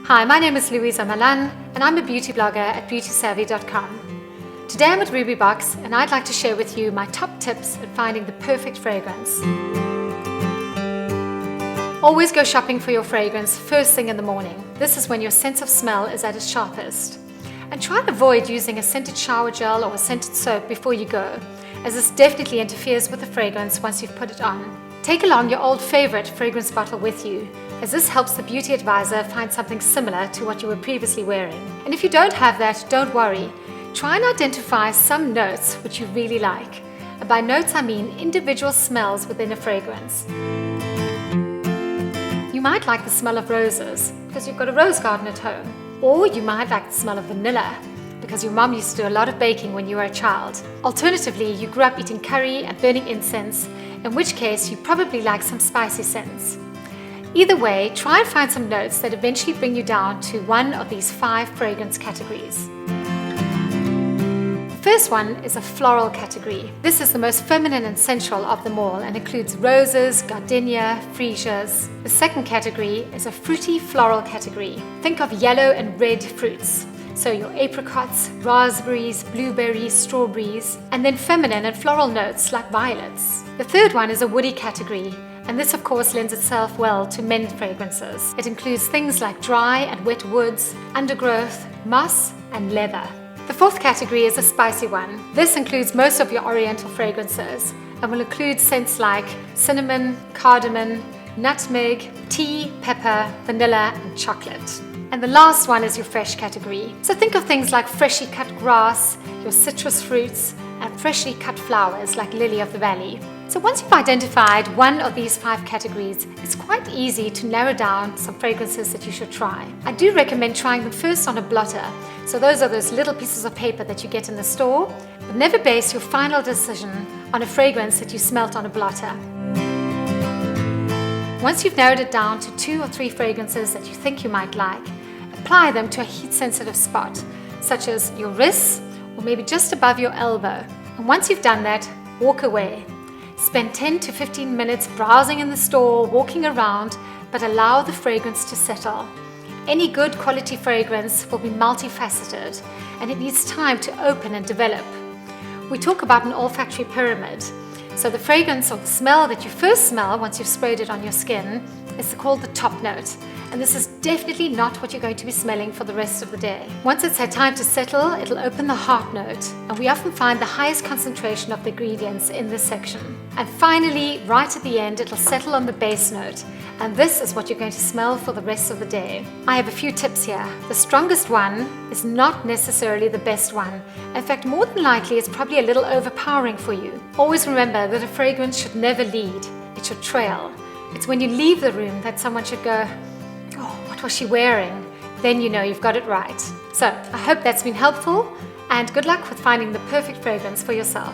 Hi, my name is Louisa Malan and I'm a beauty blogger at beautysavvy.com. Today I'm at Ruby Box and I'd like to share with you my top tips at finding the perfect fragrance. Always go shopping for your fragrance first thing in the morning. This is when your sense of smell is at its sharpest. And try and avoid using a scented shower gel or a scented soap before you go, as this definitely interferes with the fragrance once you've put it on. Take along your old favorite fragrance bottle with you, as this helps the beauty advisor find something similar to what you were previously wearing. And if you don't have that, don't worry. Try and identify some notes which you really like. And by notes I mean individual smells within a fragrance. You might like the smell of roses because you've got a rose garden at home. Or you might like the smell of vanilla because your mom used to do a lot of baking when you were a child. Alternatively, you grew up eating curry and burning incense, in which case you probably like some spicy scents. Either way, try and find some notes that eventually bring you down to one of these 5 fragrance categories. The first one is a floral category. This is the most feminine and sensual of them all and includes roses, gardenia, freesias. The second category is a fruity floral category. Think of yellow and red fruits. So your apricots, raspberries, blueberries, strawberries, and then feminine and floral notes like violets. The third one is a woody category, and this of course lends itself well to men's fragrances. It includes things like dry and wet woods, undergrowth, moss, and leather. The fourth category is a spicy one. This includes most of your oriental fragrances and will include scents like cinnamon, cardamom, nutmeg, tea, pepper, vanilla, and chocolate. And the last one is your fresh category. So think of things like freshly cut grass, your citrus fruits, and freshly cut flowers like lily of the valley. So once you've identified one of these 5 categories, it's quite easy to narrow down some fragrances that you should try. I do recommend trying them first on a blotter. So those are those little pieces of paper that you get in the store, but never base your final decision on a fragrance that you smelt on a blotter. Once you've narrowed it down to 2 or 3 fragrances that you think you might like, apply them to a heat-sensitive spot, such as your wrists or maybe just above your elbow. And once you've done that, walk away. Spend 10 to 15 minutes browsing in the store, walking around, but allow the fragrance to settle. Any good quality fragrance will be multifaceted, and it needs time to open and develop. We talk about an olfactory pyramid. So the fragrance or the smell that you first smell once you've sprayed it on your skin is called the top note. And this is definitely not what you're going to be smelling for the rest of the day. Once it's had time to settle, it'll open the heart note. And we often find the highest concentration of the ingredients in this section. And finally, right at the end, it'll settle on the base note. And this is what you're going to smell for the rest of the day. I have a few tips here. The strongest one is not necessarily the best one. In fact, more than likely, it's probably a little overpowering for you. Always remember that a fragrance should never lead, it should trail. It's when you leave the room that someone should go, "Oh, what was she wearing?" Then you know you've got it right. So I hope that's been helpful, and good luck with finding the perfect fragrance for yourself.